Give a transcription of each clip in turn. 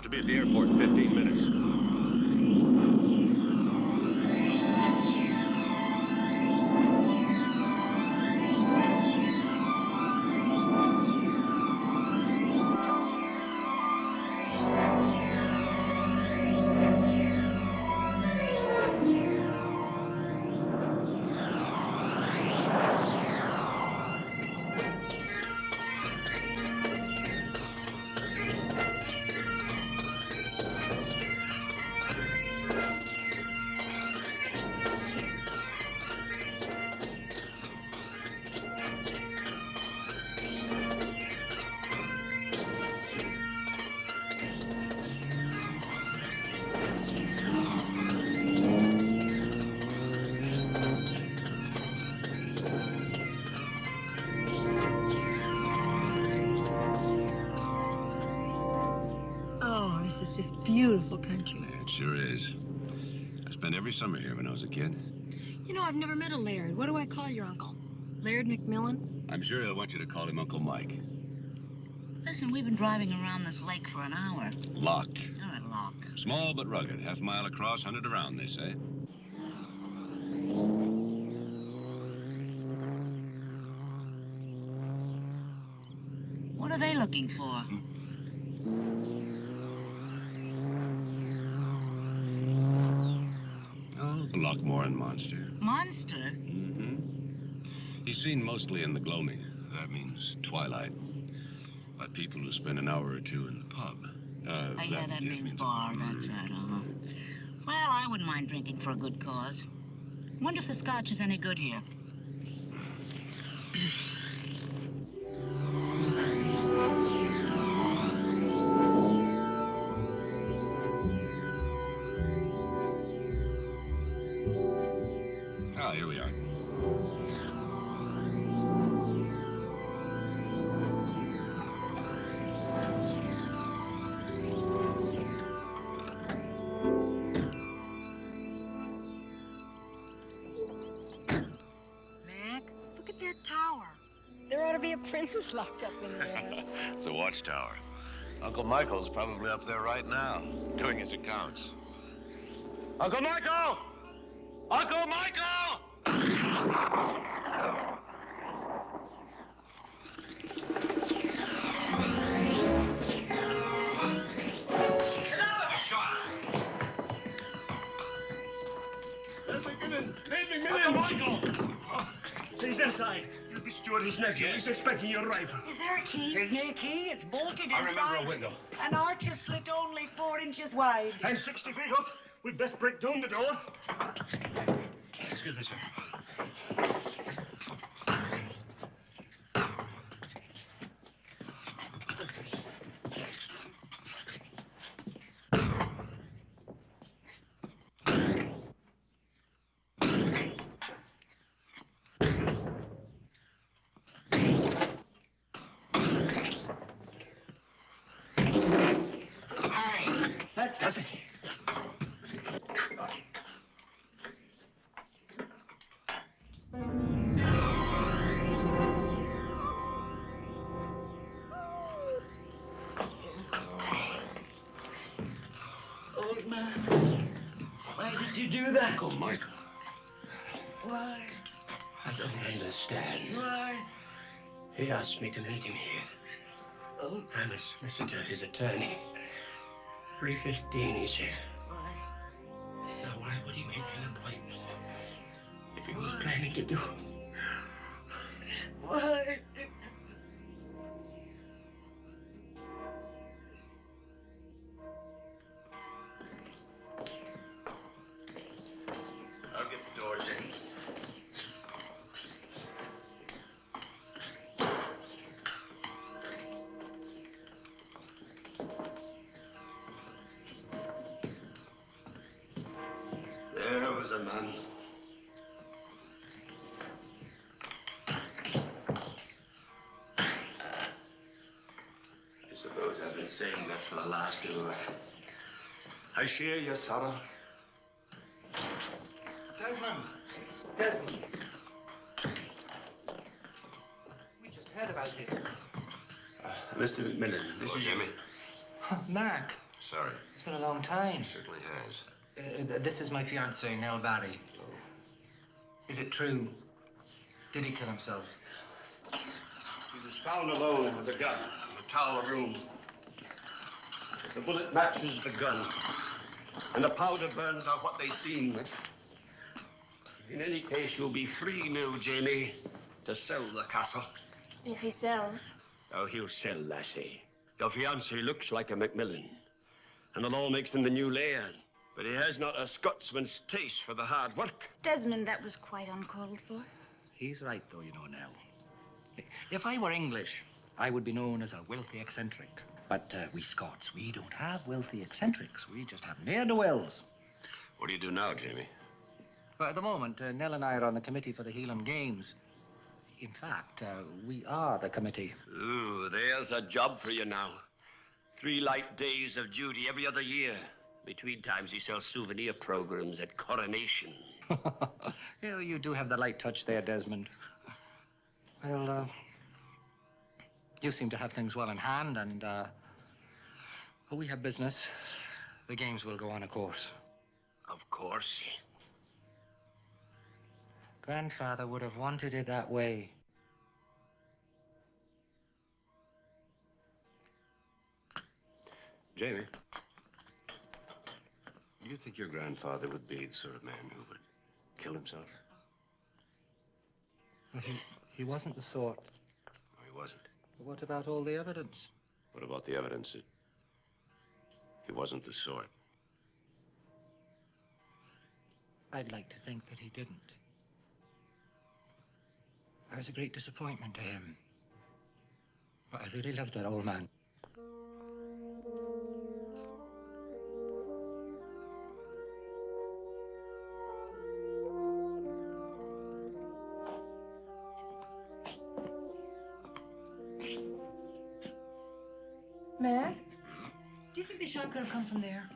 to be at the airport in 15 minutes. This is just beautiful country. Yeah, it sure is. I spent every summer here when I was a kid. You know, I've never met a Laird. What do I call your uncle? Laird McMILLAN? I'm sure he'll want you to call him Uncle Mike. Listen, we've been driving around this lake for an hour. Loch. All right, Loch. Small but rugged. Half a mile across, 100 around, they say. What are they looking for? Oh, the Lochmoran monster. Monster? Mm-hmm. He's seen mostly in the gloaming. That means twilight. By people who spend an hour or two in the pub. Yeah, that means bar. That's right, Well, I wouldn't mind drinking for a good cause. Wonder if the scotch is any good here. Ah, here we are. Mac, look at that tower. There ought to be a princess locked up in there. It's a watchtower. Uncle Michael's probably up there right now, doing his accounts. Uncle Michael! Uncle Michael! Uncle Michael! Oh, he's inside. You'll be steward his nephew. Yes. He's expecting your rifle. Is there a key? There's no key. It's bolted I inside. remember a window. An arch is slit only 4 inches wide. And 60 feet up. We'd best break down the door. Excuse me, sir. That does it. Old man, why did you do that? Uncle Michael. Why? I don't understand. Why? He asked me to meet him here. Oh, I'm a solicitor, his attorney. 3:15, he said. why? Now, why would he make an appointment if he was planning to do it? Why? I'll get the doors in. There was a man. I suppose I've been saying that for the last hour. I share your sorrow. Desmond. Desmond. We just heard about it. Mr. McMillan, this is Jimmy. Mac. Sorry. It's been a long time. It certainly has. This is my fiancée, Nell Barry. Oh. Is it true? Did he kill himself? He was found alone with a gun in the tower room. The bullet matches the gun, and the powder burns are what they seem. In any case, you'll be free now, Jamie, to sell the castle. If he sells. Oh, he'll sell, lassie. Your fiancé looks like a McMILLAN, and the law makes him the new laird. But he has not a Scotsman's taste for the hard work. Desmond, that was quite uncalled for. He's right, though, you know, Nell. If I were English, I would be known as a wealthy eccentric. But we Scots, we don't have wealthy eccentrics. We just have ne'er-do-wells. What do you do now, Jamie? Well, at the moment, Nell and I are on the committee for the Heelan Games. In fact, we are the committee. Ooh, there's a job for you now. 3 light days of duty every other year. Between times, he sells souvenir programs at Coronation. Yeah, you do have the light touch there, Desmond. Well, you seem to have things well in hand, and, we have business. The games will go on, of course. Of course. Grandfather would have wanted it that way. Jamie, do you think your grandfather would be the sort of man who would kill himself? Well, he wasn't the sort. No, he wasn't. What about all the evidence? What about the evidence that he wasn't the sort? I'd like to think that he didn't. I was a great disappointment to him. But I really loved that old man. Mac, do you think the shot could have come from there?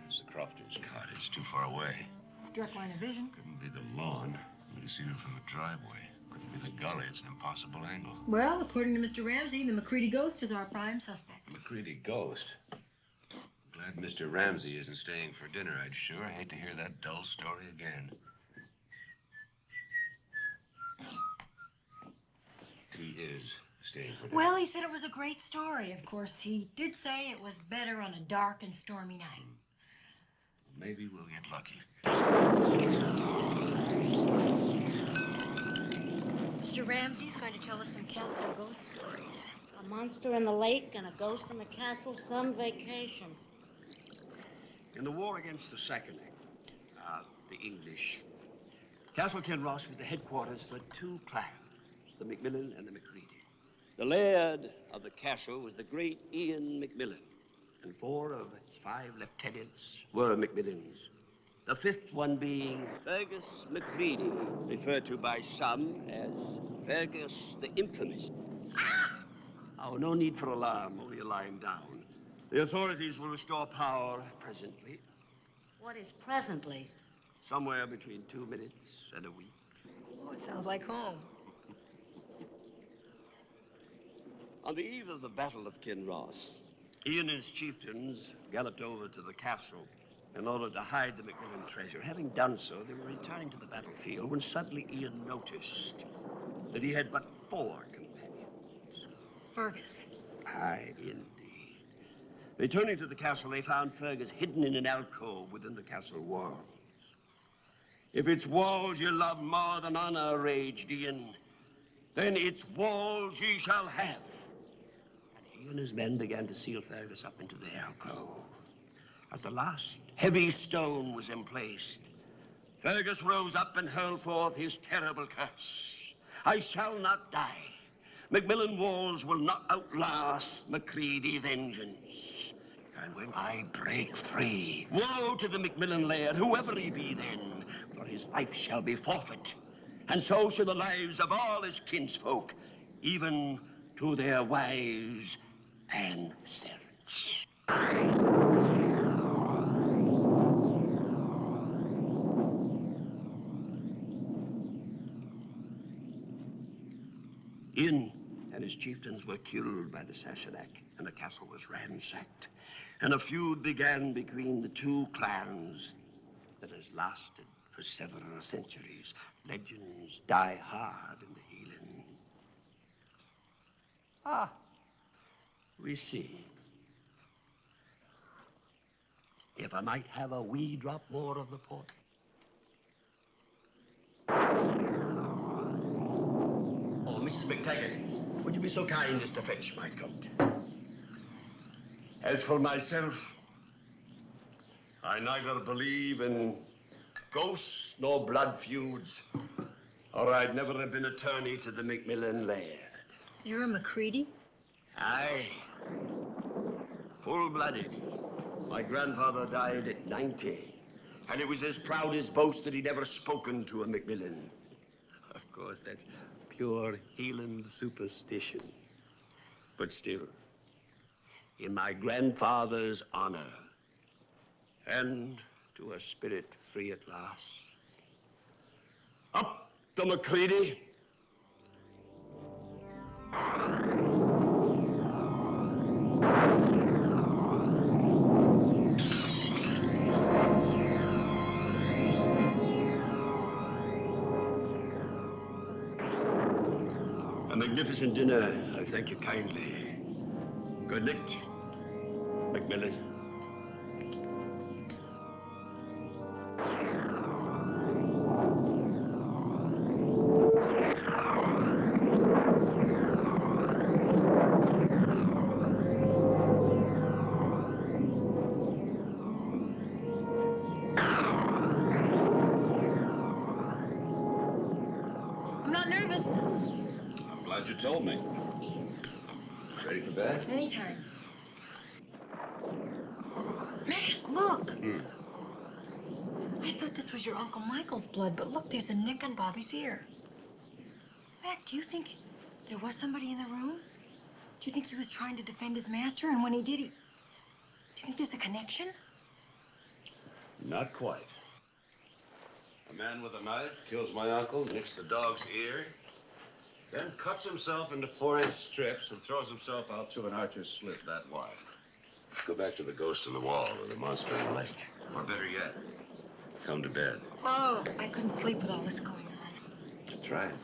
It's the Crofter's cottage, too far away. Direct line of vision. Couldn't be the lawn. We'd have seen it from the driveway. Couldn't be the gully. It's an impossible angle. Well, according to Mr. Ramsey, the McCready ghost is our prime suspect. The McCready ghost. Glad Mr. Ramsey isn't staying for dinner. I'd sure hate to hear that dull story again. He is staying for dinner. Well, he said it was a great story. Of course, he did say it was better on a dark and stormy night. Maybe we'll get lucky. Mr. Ramsey's going to tell us some castle ghost stories. A monster in the lake and a ghost in the castle, some vacation. In the war against the Second, the English, Castle Kinross was the headquarters for 2 clans, the McMillan and the McCready. The laird of the castle was the great Ian McMillan, and 4 of its 5 lieutenants were McMillans. The 5th one being Fergus McCready, referred to by some as Fergus the Infamous. Oh, no need for alarm, only lying down. The authorities will restore power presently. What is presently? Somewhere between 2 minutes and a week. Oh, it sounds like home. On the eve of the Battle of Kinross, Ian and his chieftains galloped over to the castle in order to hide the McMillan treasure. Having done so, they were returning to the battlefield when suddenly Ian noticed that he had but 4 companions. Fergus. Aye, indeed. Returning to the castle, they found Fergus hidden in an alcove within the castle walls. If its walls you love more than honor, raged Ian, then its walls ye shall have. And he and his men began to seal Fergus up into the alcove. As the last heavy stone was emplaced, Fergus rose up and hurled forth his terrible curse. I shall not die. McMillan walls will not outlast McCready vengeance. And when I break free, woe to the McMillan laird, whoever he be then, for his life shall be forfeit. And so shall the lives of all his kinsfolk, even to their wives and servants. Ian and his chieftains were killed by the Sassenach, and the castle was ransacked. And a feud began between the two clans that has lasted for several centuries. Legends die hard in the Healing. Ah, we see. If I might have a wee drop more of the port. Oh, Mrs. McTaggart, would you be so kind as to fetch my coat? As for myself, I neither believe in ghosts nor blood feuds, or I'd never have been attorney to the McMILLAN laird. You're a McCready? Aye. Full-blooded. My grandfather died at 90, and it was his proudest boast that he'd ever spoken to a McMILLAN. Of course, that's pure Hieland superstition. But still, in my grandfather's honor, and to a spirit free at last, up the McCready. A magnificent dinner, I thank you kindly. Good night, McMILLAN. I'm not nervous. I'm glad you told me. Ready for bed? Anytime. Mac, look. I thought this was your Uncle Michael's blood, but look, there's a nick on Bobby's ear. Mac, do you think there was somebody in the room? Do you think he was trying to defend his master, and when he did, do you think there's a connection? Not quite. A man with a knife kills my uncle, nicks the dog's ear, then cuts himself into 4-inch strips and throws himself out through an archer's slit that wide. Go back to the ghost in the wall or the monster in the lake. Or better yet, come to bed. Oh, I couldn't sleep with all this going on. Try it.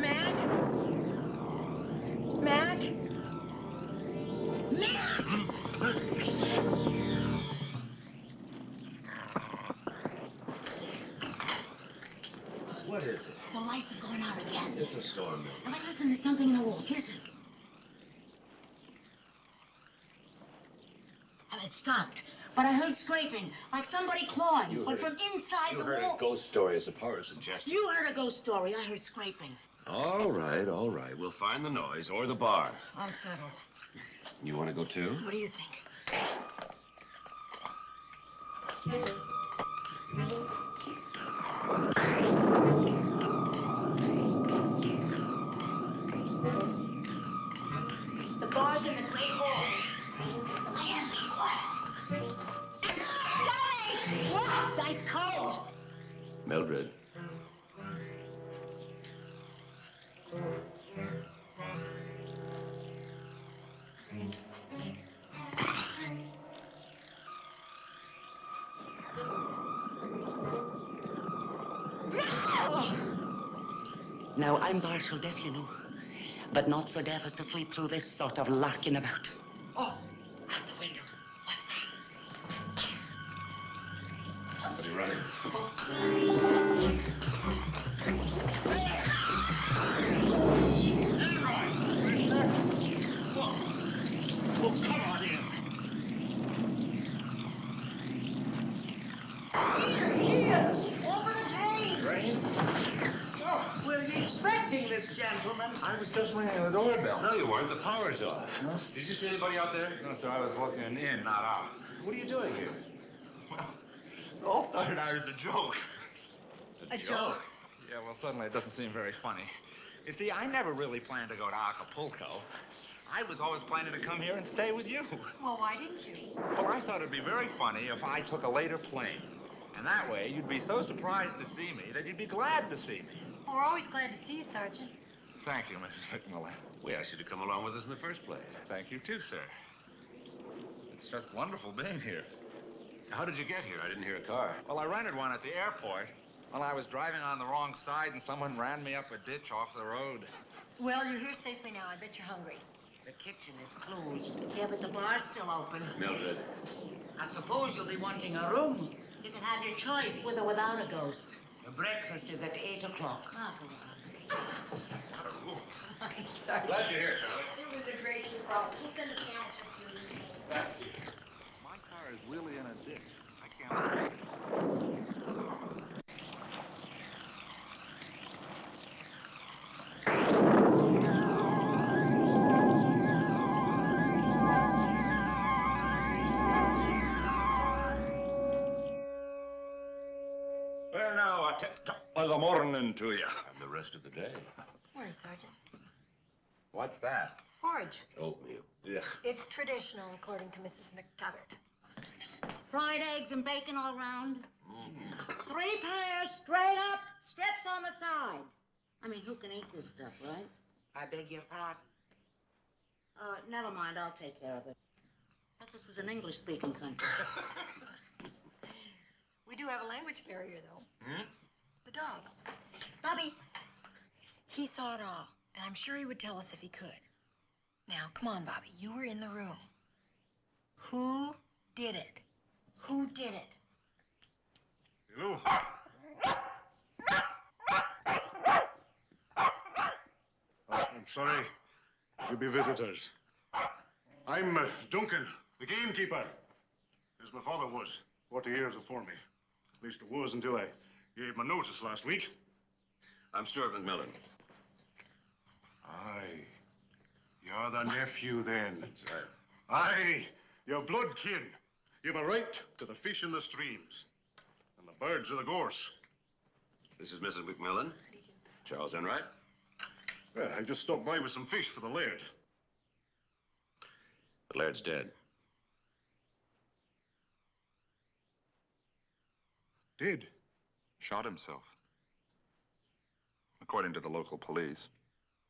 Mac? Mac? What is it? The lights have gone out again. It's a storm, Mill. Now, listen, there's something in the walls. Listen. It stopped, but I heard scraping, like somebody clawing, but from inside the You heard wall. a ghost story as a power suggestion. You heard a ghost story. I heard scraping. All right, all right. We'll find the noise or the bar. I'll settle. You want to go too? What do you think? The bar's in the great hall. I am being quiet. Mommy! It's ice cold. Mildred. Now, I'm partial deaf, you know, but not so deaf as to sleep through this sort of larking about. Oh, at the window. What's that? Somebody running. Oh, come on in. Here! Open the drain! Rain? Oh, were you expecting this gentleman? I was just ringing the doorbell. No, you weren't. The power's off. Did you see anybody out there? No, sir, I was looking in, not out. What are you doing here? Well, it all started out as a joke. A joke? Yeah, well, suddenly it doesn't seem very funny. You see, I never really planned to go to Acapulco. I was always planning to come here and stay with you. Well, why didn't you? Well, I thought it'd be very funny if I took a later plane. And that way, you'd be so surprised to see me that you'd be glad to see me. Well, we're always glad to see you, Sergeant. Thank you, Mrs. McMillan. We asked you to come along with us in the first place. Thank you, too, sir. It's just wonderful being here. How did you get here? I didn't hear a car. Well, I rented one at the airport. Well, I was driving on the wrong side and someone ran me up a ditch off the road. Well, you're here safely now. I bet you're hungry. The kitchen is closed. Yeah, but the bar's still open. Mildred. I suppose you'll be wanting a room. You can have your choice, with or without a ghost. Your breakfast is at 8 o'clock. Ah, for Sorry. Glad you're here, Charlie. It was a great surprise. We'll send a sandwich up to you. My car is really in a ditch. I can't... Well, now, top of the morning to you. And the rest of the day. Morning, Sergeant. What's that? Porridge. Oatmeal. Yeah. It's traditional, according to Mrs. McTaggart. fried eggs and bacon all round. 3 pairs straight up, strips on the side. I mean, who can eat this stuff, right? I beg your pardon. Never mind, I'll take care of it. I thought this was an English-speaking country. We do have a language barrier, though. Hmm? The dog. Bobby, he saw it all, and I'm sure he would tell us if he could. Now, come on, Bobby, you were in the room. Who did it? Who did it? Hello. I'm sorry. You'll be visitors. I'm Duncan, the gamekeeper, as my father was 40 years before me. At least it was until I gave my notice last week. I'm Stuart McMillan. Aye. You're the nephew, then. That's right. Aye. You're blood kin. You've a right to the fish in the streams and the birds of the gorse. This is Mrs. McMillan. Charles Enright. Well, I just stopped by with some fish for the laird. The laird's dead. Did? Shot himself. According to the local police.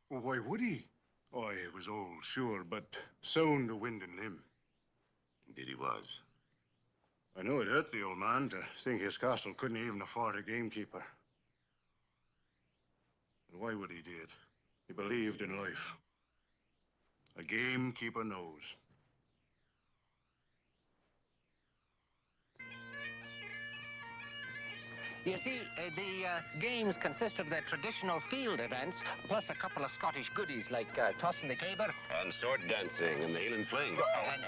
Well, why would he? Oh, he was old, sure, but sound to wind and limb. Indeed he was. I know it hurt the old man to think his castle couldn't even afford a gamekeeper. And why would he do it? He believed in life. A gamekeeper knows. You see, the games consist of the traditional field events, plus a couple of Scottish goodies like tossing the caber. And sword dancing and the Highland fling.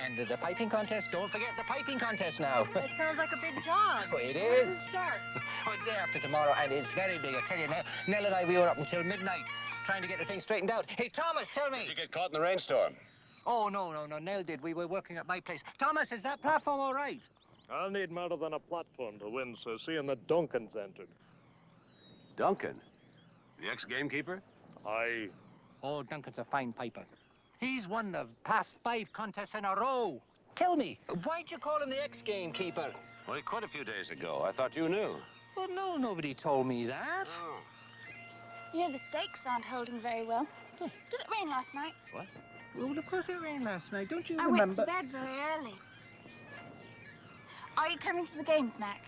And the piping contest. Don't forget the piping contest now. That sounds like a big job. Oh, it When is. does it start? Oh, day after tomorrow, and it's very big, I tell you now. Nell and I, we were up until midnight trying to get the thing straightened out. Hey, Thomas, tell me. Did you get caught in the rainstorm? Oh, no, Nell did. We were working at my place. Thomas, is that platform all right? I'll need more than a platform to win, so seeing that Duncan's entered. Duncan? The ex-gamekeeper? Aye. Oh, Duncan's a fine piper. He's won the past 5 contests in a row. Tell me, why'd you call him the ex-gamekeeper? Well, quite a few days ago. I thought you knew. Well, no, nobody told me that. Oh. You know, the stakes aren't holding very well. Did it rain last night? What? Well, of course it rained last night. Don't you I remember? went to bed very early. Are you coming to the games, Mac?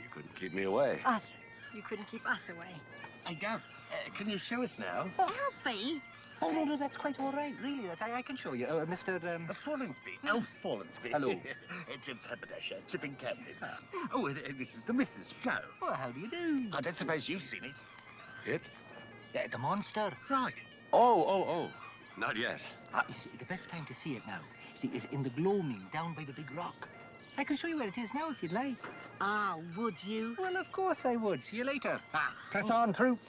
You couldn't keep me away. Us. You couldn't keep us away. Hey, Gav, can you show us now? Oh, Alfie! Oh, no, that's quite all right, really. I can show you. Mr. Follinsby. Oh, Follinsby. Hello. Jim Haberdasher, chipping candid. Oh, this is the Mrs. Flo. Well, how do you do? I don't suppose you've seen it. It? Yeah, the monster. Right. Oh. Not yet. You see, the best time to see it now, is in the gloaming down by the big rock. I can show you where it is now if you'd like. Ah, would you? Well, of course I would. See you later. Press on, troops.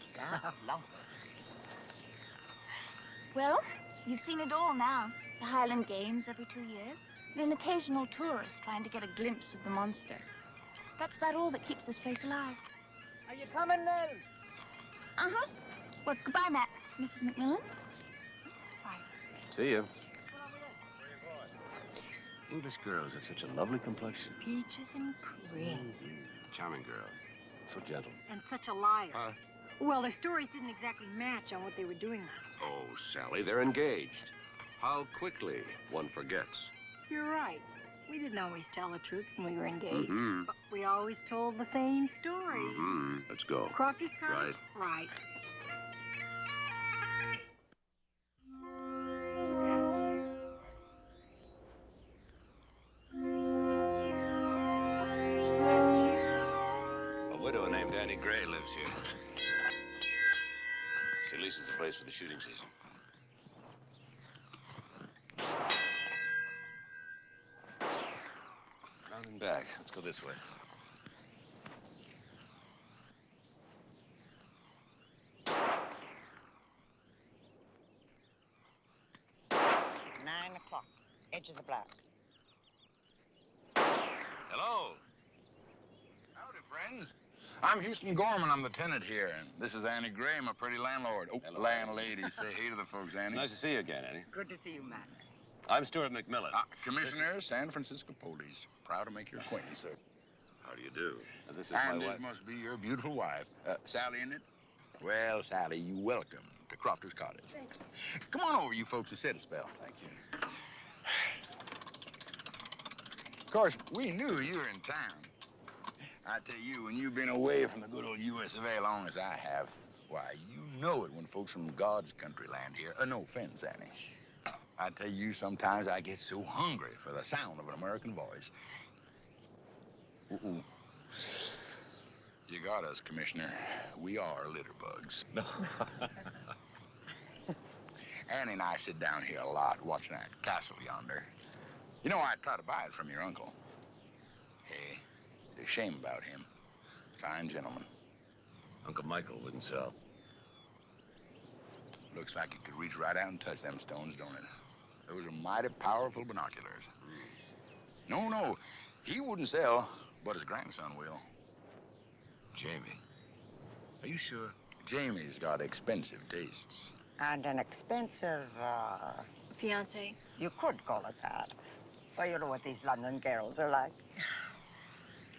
Well, you've seen it all now. The Highland Games every 2 years, and an occasional tourist trying to get a glimpse of the monster. That's about all that keeps this place alive. Are you coming, then? Uh-huh. Well, goodbye, Matt. Mrs. McMillan? See you. English girls have such a lovely complexion. Peaches and cream. Charming girl. So gentle. And such a liar. Well, their stories didn't exactly match on what they were doing last night. Oh, Sally, they're engaged. How quickly one forgets. You're right. We didn't always tell the truth when we were engaged. Mm-hmm. But we always told the same story. Mm-hmm. Let's go. Crocker's Cottage? Right. Right. A widow named Annie Gray lives here. She leases the place for the shooting season. Round and back. Let's go this way. $9 edge of the block. Hello. Howdy, friends. I'm Houston Gorman. I'm the tenant here, and this is Annie Gray, my pretty landlord. Oh, Hello. landlady. Say hey to the folks, Annie. It's nice to see you again, Annie. Good to see you, man. I'm Stuart McMillan. Commissioner, San Francisco Police. Proud to make your acquaintance, sir. How do you do? This is And my this wife. must be your beautiful wife. Sally, isn't it? Well, Sally, you welcome to Crofter's Cottage. Thank you. Come on over, you folks, and sit a spell. Thank you. Of course, we knew you were in town. I tell you, when you've been away from the good old US of A long as I have, why, you know it when folks from God's country land here. No offense, Annie. I tell you, sometimes I get so hungry for the sound of an American voice. Uh-oh. You got us, Commissioner. We are litter bugs. No. Annie and I sit down here a lot watching that castle yonder. You know, I try to buy it from your uncle. Hey, it's a shame about him. Fine gentleman. Uncle Michael wouldn't sell. Looks like he could reach right out and touch them stones, don't it? Those are mighty powerful binoculars. No, he wouldn't sell, but his grandson will. Jamie. Are you sure? Jamie's got expensive tastes. And an expensive, Fiancé? you could call it that. Well, you know what these London girls are like.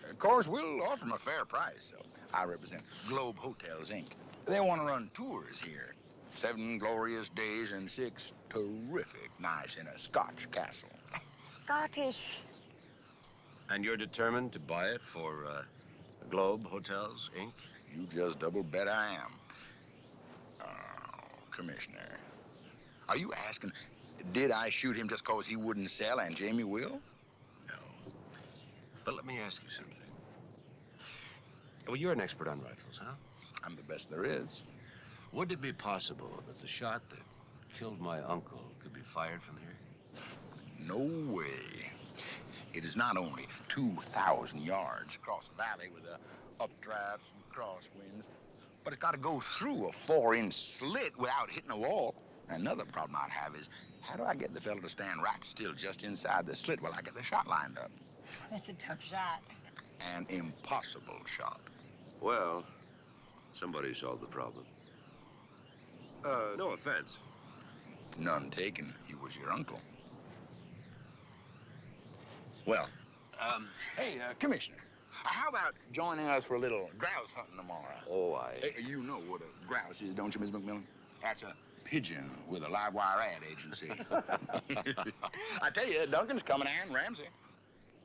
Of course, we'll offer him a fair price. So I represent Globe Hotels, Inc. They want to run tours here. 7 glorious days and 6 terrific nights in a Scotch castle. Scottish. And you're determined to buy it for Globe Hotels, Inc.? You just double bet I am. Commissioner, are you asking, did I shoot him just because he wouldn't sell and Jamie will? No. But let me ask you something. Well, you're an expert on rifles, huh? I'm the best there is. Would it be possible that the shot that killed my uncle could be fired from here? No way. It is not only 2,000 yards across the valley with the updrafts and crosswinds, but it's got to go through a 4-inch slit without hitting a wall. Another problem I'd have is, how do I get the fellow to stand right still just inside the slit while I get the shot lined up? That's a tough shot. An impossible shot. Well, somebody solved the problem. No offense. None taken. He was your uncle. Well, hey, Commissioner, how about joining us for a little grouse hunting tomorrow? Oh, You know what a grouse is, don't you, Miss McMillan? That's a pigeon with a live wire ad agency. I tell you, Duncan's coming and Ramsey.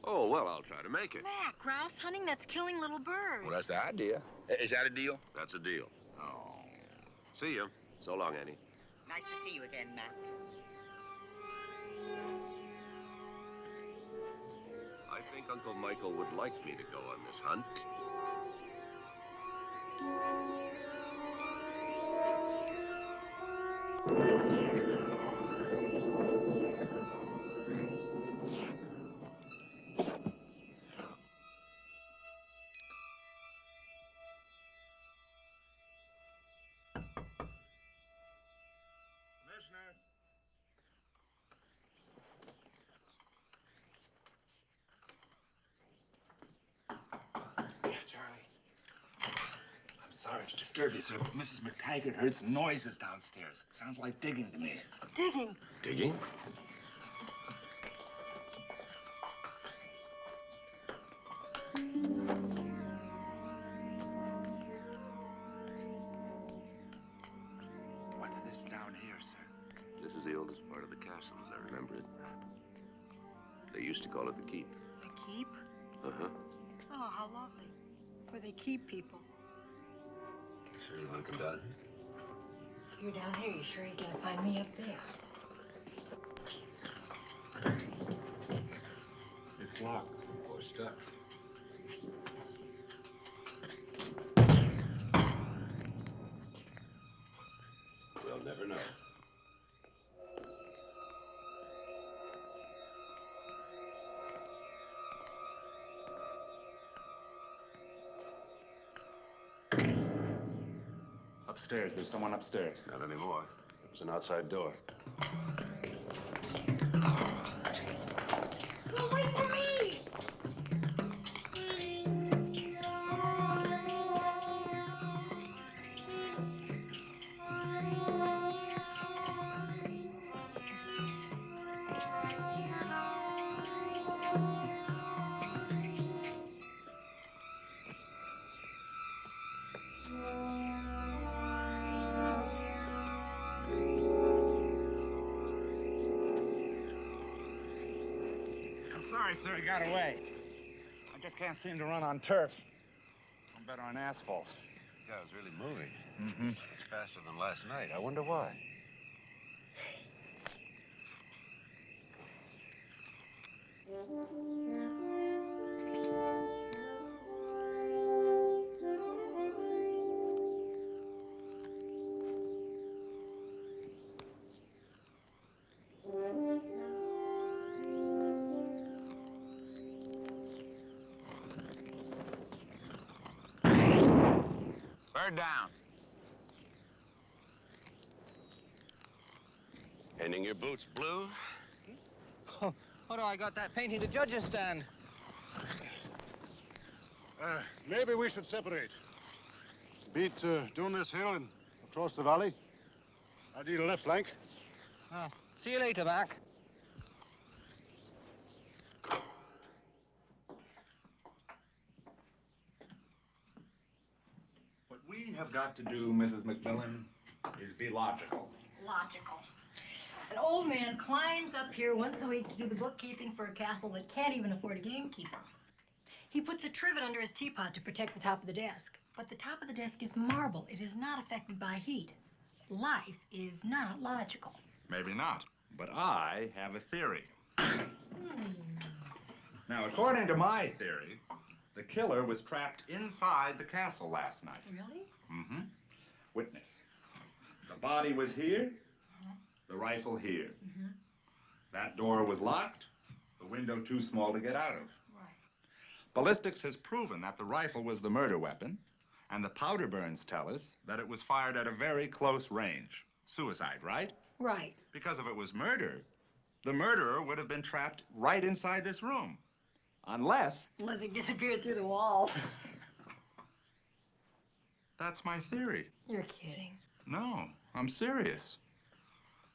Oh, well, I'll try to make it. Mac, grouse hunting, that's killing little birds. Well, that's the idea. Is that a deal? That's a deal. Oh. See you. So long, Annie. Nice to see you again, Mac. I think Uncle Michael would like me to go on this hunt. Commissioner. Yeah, Charlie. I'm sorry Sorry to disturb you, sir, but Mrs. McTaggart heard some noises downstairs. Sounds like digging to me. Digging? Digging? What's this down here, sir? This is the oldest part of the castle, as I remember it. They used to call it the keep. The keep? Uh-huh. Oh, how lovely. Where they keep people. Sure you want to come down here? If you're down here, you sure you gonna find me up there? It's locked. Or stuck. We'll never know. Upstairs. There's someone upstairs. Not anymore. It was an outside door. No, wait for me! Sorry, sir, he got away. I just can't seem to run on turf. I'm better on asphalt. The guy was really moving. Mm-hmm. It's faster than last night. I wonder why. Bird down. Painting your boots blue? Oh, do I got that painting the judges stand? Maybe we should separate. Beat down this hill and across the valley. I'll do the left flank. Oh, see you later, Mac. What we have got to do, Mrs. McMillan, is be logical. Logical. An old man climbs up here once a week to do the bookkeeping for a castle that can't even afford a gamekeeper. He puts a trivet under his teapot to protect the top of the desk. But the top of the desk is marble. It is not affected by heat. Life is not logical. Maybe not, but I have a theory. Now, according to my theory, the killer was trapped inside the castle last night. Really? Mm-hmm. Witness. The body was here, the rifle here. That door was locked, the window too small to get out of. Right. Ballistics has proven that the rifle was the murder weapon, and the powder burns tell us that it was fired at a very close range. Suicide, right? Right. Because if it was murder, the murderer would have been trapped right inside this room. Unless Unless he disappeared through the walls. that's my theory. You're kidding. No, I'm serious.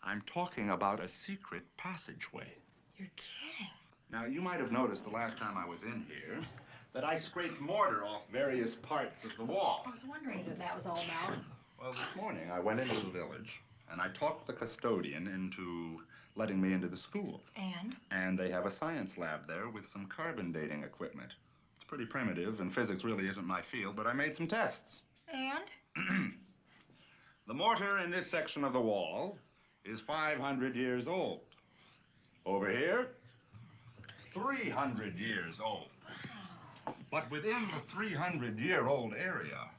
I'm talking about a secret passageway. You're kidding. Now, you might have noticed the last time I was in here that I scraped mortar off various parts of the wall. I was wondering what that was all about. Well, this morning I went into the village and I talked the custodian into letting me into the school. And they have a science lab there with some carbon dating equipment. It's pretty primitive and physics really isn't my field, but I made some tests. And? The mortar in this section of the wall is 500 years old. Over here, 300 years old. But within the 300-year-old area,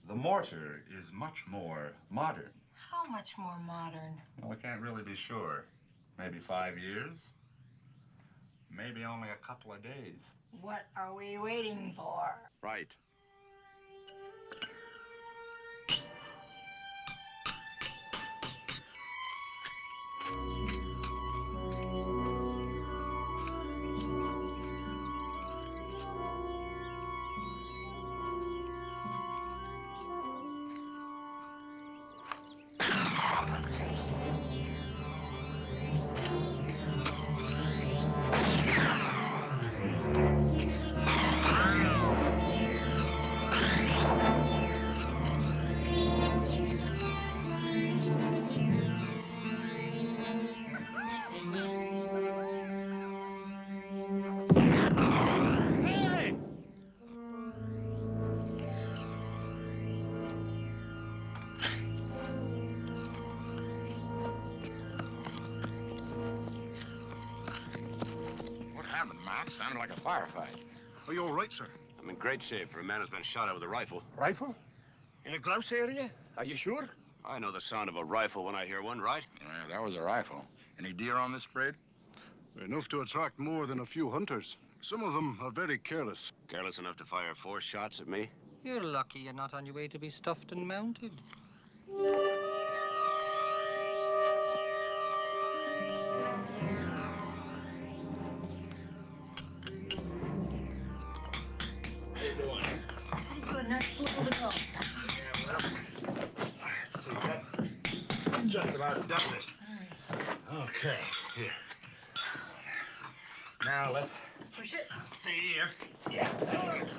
the mortar is much more modern. How much more modern? Well, I can't really be sure. Maybe 5 years? Maybe only a couple of days. What are we waiting for? Right. What happened, Mac? Sounded like a firefight. Are you all right, sir? I'm in great shape for a man who's been shot at with a rifle. Rifle? In a grouse area? Are you sure? I know the sound of a rifle when I hear one, right? Yeah, that was a rifle. Any deer on this parade? Enough to attract more than a few hunters. Some of them are very careless. Careless enough to fire 4 shots at me? You're lucky you're not on your way to be stuffed and mounted. Nice little to go. Yeah, well, let's see, that just about does it. Okay, here. Now let's Push it. see if... Yeah, that's it.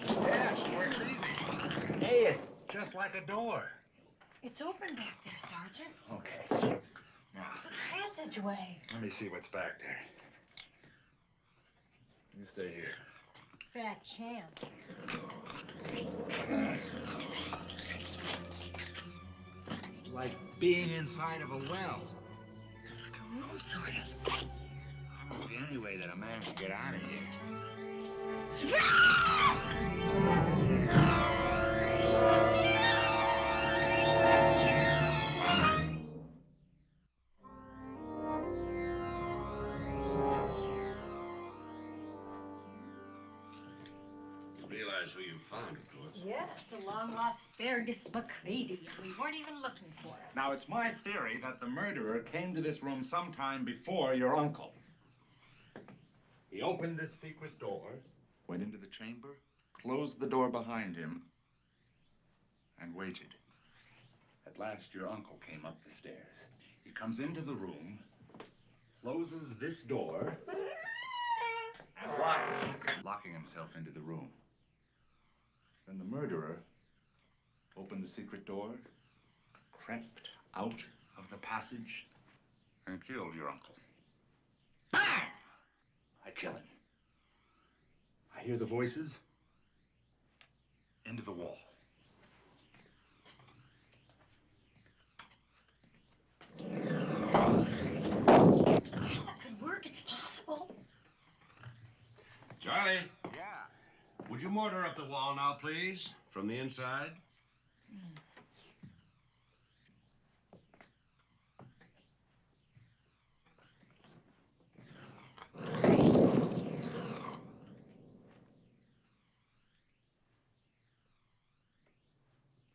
Yeah, she works easy. Hey, it's just like a door. It's open back there, Sergeant. Okay. Now, It's a passageway. let me see what's back there. You stay here. Fat chance. It's like being inside of a well. It's like a room, sort of. I don't see any way that a man can get out of here. You realize who you found, of course. Yes, the long-lost Fergus McCready. We weren't even looking for him. Now, it's my theory that the murderer came to this room sometime before your uncle. He opened this secret door, went into the chamber, closed the door behind him, and waited. At last, your uncle came up the stairs. He comes into the room, closes this door, and locking himself into the room. Then the murderer opened the secret door, crept out of the passage, and killed your uncle. Bam! I kill him. I hear the voices into the wall. That could work. It's possible. Charlie, Yeah. would you mortar up the wall now, please? From the inside?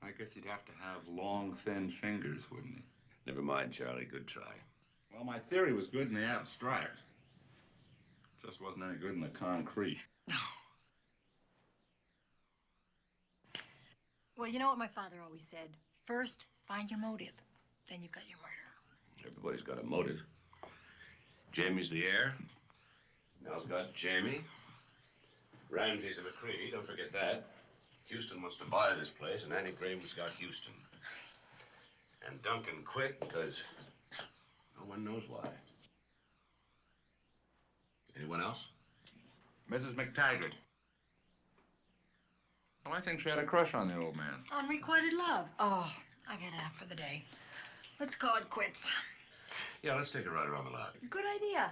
I guess he'd have to have long, thin fingers, wouldn't he? Never mind, Charlie. Good try. Well, my theory was good in the abstract. Just wasn't any good in the concrete. Well, you know what my father always said? First, find your motive. Then you've got your murderer. Everybody's got a motive. Jamie's the heir. Mel's got Jamie. Ramsey's a McCready, don't forget that. Houston wants to buy this place, and Annie Graham's got Houston. And Duncan quit because no one knows why. Anyone else? Mrs. McTaggart. Well, I think she had a crush on the old man. Unrequited love. Oh, I've had enough for the day. Let's call it quits. Yeah, let's take a ride around the lot. Good idea.